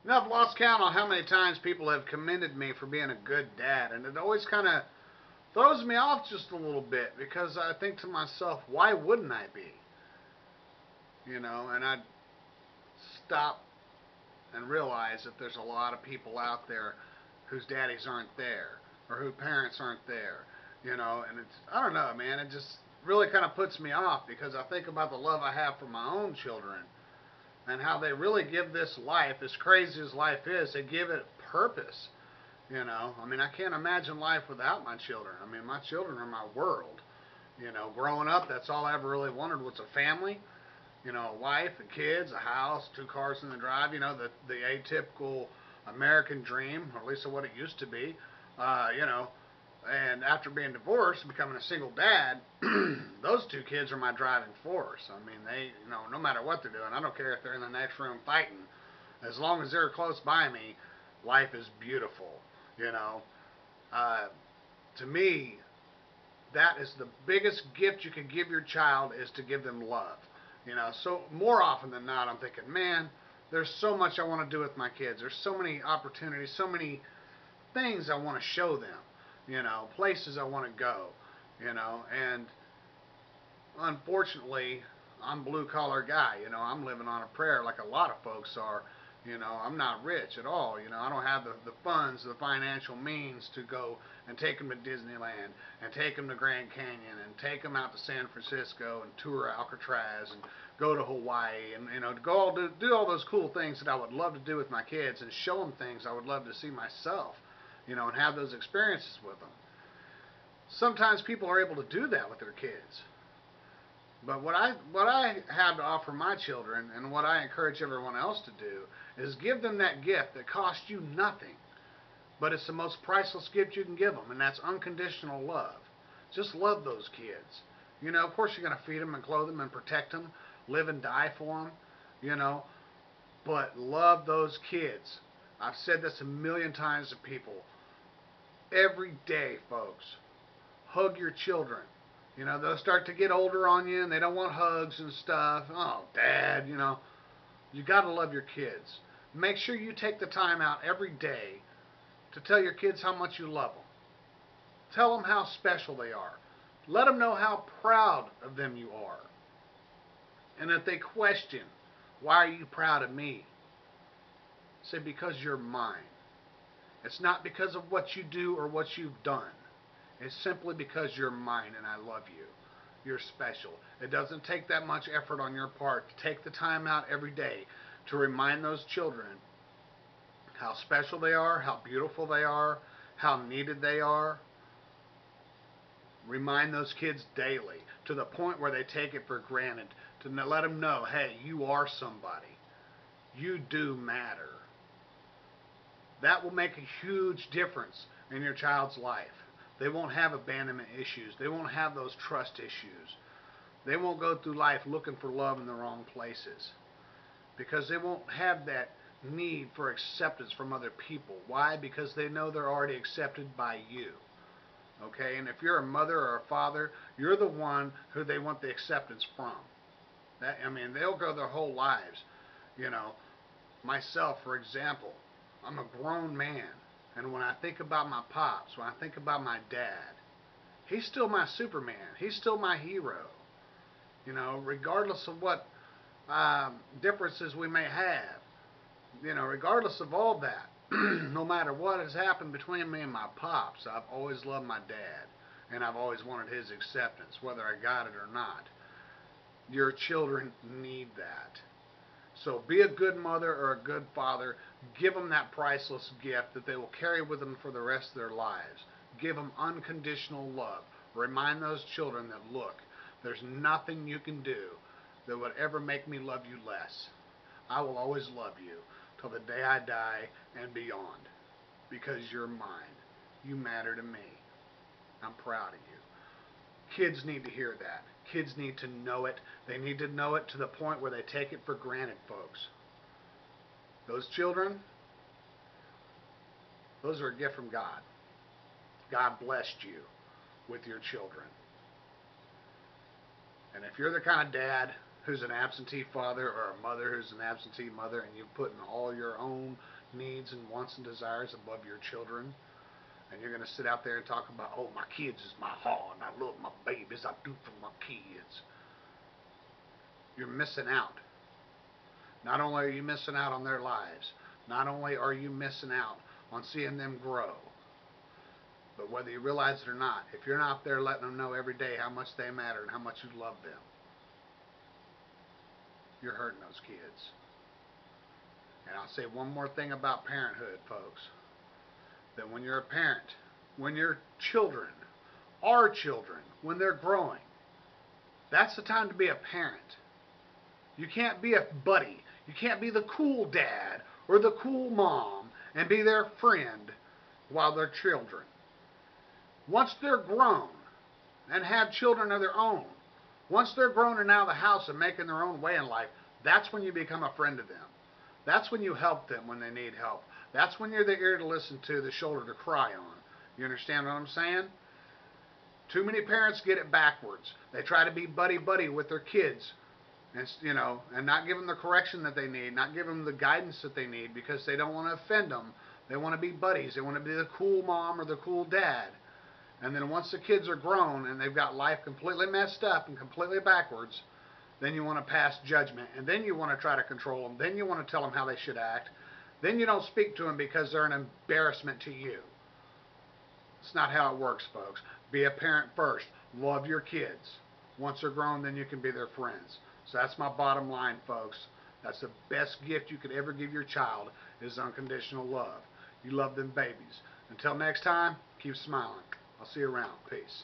I've lost count on how many times people have commended me for being a good dad, and it always kind of throws me off just a little bit because I think to myself, why wouldn't I be? And I stop and realize that there's a lot of people out there whose daddies aren't there or whose parents aren't there, and it's, I don't know, man, it just really kind of puts me off because I think about the love I have for my own children and how they really give this life, as crazy as life is, they give it purpose. I mean, I can't imagine life without my children. I mean, my children are my world. Growing up, that's all I ever really wanted was a family, a wife, and kids, a house, two cars in the drive, the atypical American dream, or at least what it used to be. Uh, you know, and after being divorced and becoming a single dad, those two kids are my driving force. I mean, no matter what they're doing, I don't care if they're in the next room fighting. As long as they're close by me, life is beautiful. You know, uh, to me, that is the biggest gift you can give your child is to give them love. So more often than not, I'm thinking, man, there's so much I want to do with my kids. There's so many opportunities, so many things I want to show them. Places I want to go. And unfortunately, I'm a blue collar guy. I'm living on a prayer like a lot of folks are. I'm not rich at all. I don't have the funds, the financial means to go and take them to Disneyland and take them to Grand Canyon and take them out to San Francisco and tour Alcatraz and go to Hawaii and to go do all those cool things that I would love to do with my kids and show them things I would love to see myself. And have those experiences with them. Sometimes people are able to do that with their kids. But what I have to offer my children and what I encourage everyone else to do is give them that gift that costs you nothing, but it's the most priceless gift you can give them, and that's unconditional love. Just love those kids. Of course you're going to feed them and clothe them and protect them, live and die for them, you know, but love those kids. I've said this a million times to people. Every day, folks, hug your children. They'll start to get older on you and they don't want hugs and stuff. Oh, Dad, you got to love your kids. Make sure you take the time out every day to tell your kids how much you love them. Tell them how special they are. Let them know how proud of them you are. And if they question, why are you proud of me? Say, because you're mine. It's not because of what you do or what you've done. It's simply because you're mine and I love you. You're special. It doesn't take that much effort on your part to take the time out every day to remind those children how special they are, how beautiful they are, how needed they are. Remind those kids daily to the point where they take it for granted to let them know, hey, you are somebody. You do matter. That will make a huge difference in your child's life. They won't have abandonment issues. They won't have those trust issues. They won't go through life looking for love in the wrong places because they won't have that need for acceptance from other people. Why? Because they know they're already accepted by you. Okay? And if you're a mother or a father, you're the one who they want the acceptance from. They'll go their whole lives. You know, myself, for example, I'm a grown man. And when I think about my pops, when I think about my dad, he's still my Superman. He's still my hero. Regardless of what differences we may have, regardless of all that, no matter what has happened between me and my pops, I've always loved my dad. And I've always wanted his acceptance, whether I got it or not. Your children need that. So be a good mother or a good father. Give them that priceless gift that they will carry with them for the rest of their lives. Give them unconditional love. Remind those children that, look, there's nothing you can do that would ever make me love you less. I will always love you till the day I die and beyond because you're mine. You matter to me. I'm proud of you. Kids need to hear that. Kids need to know it. They need to know it to the point where they take it for granted, folks. Those children, those are a gift from God. God blessed you with your children. And if you're the kind of dad who's an absentee father or a mother who's an absentee mother, and you put in all your own needs and wants and desires above your children, and you're going to sit out there and talk about, oh, my kids is my heart, and I love my babies, I do for my kids. You're missing out. Not only are you missing out on their lives, not only are you missing out on seeing them grow, but whether you realize it or not, if you're not there letting them know every day how much they matter and how much you love them, you're hurting those kids. And I'll say one more thing about parenthood, folks. That when you're a parent, when your children, our children, when they're growing, that's the time to be a parent. You can't be a buddy. You can't be the cool dad or the cool mom and be their friend while they're children. Once they're grown and have children of their own, once they're grown and out of the house and making their own way in life, that's when you become a friend of them. That's when you help them when they need help. That's when you're the ear to listen to, the shoulder to cry on. You understand what I'm saying? Too many parents get it backwards. They try to be buddy-buddy with their kids, and not give them the correction that they need, not give them the guidance that they need because they don't want to offend them. They want to be buddies. They want to be the cool mom or the cool dad. And then once the kids are grown and they've got life completely messed up and completely backwards, then you want to pass judgment, and then you want to try to control them. Then you want to tell them how they should act. Then you don't speak to them because they're an embarrassment to you. It's not how it works, folks. Be a parent first. Love your kids. Once they're grown, then you can be their friends. So that's my bottom line, folks. That's the best gift you could ever give your child is unconditional love. You love them babies. Until next time, keep smiling. I'll see you around. Peace.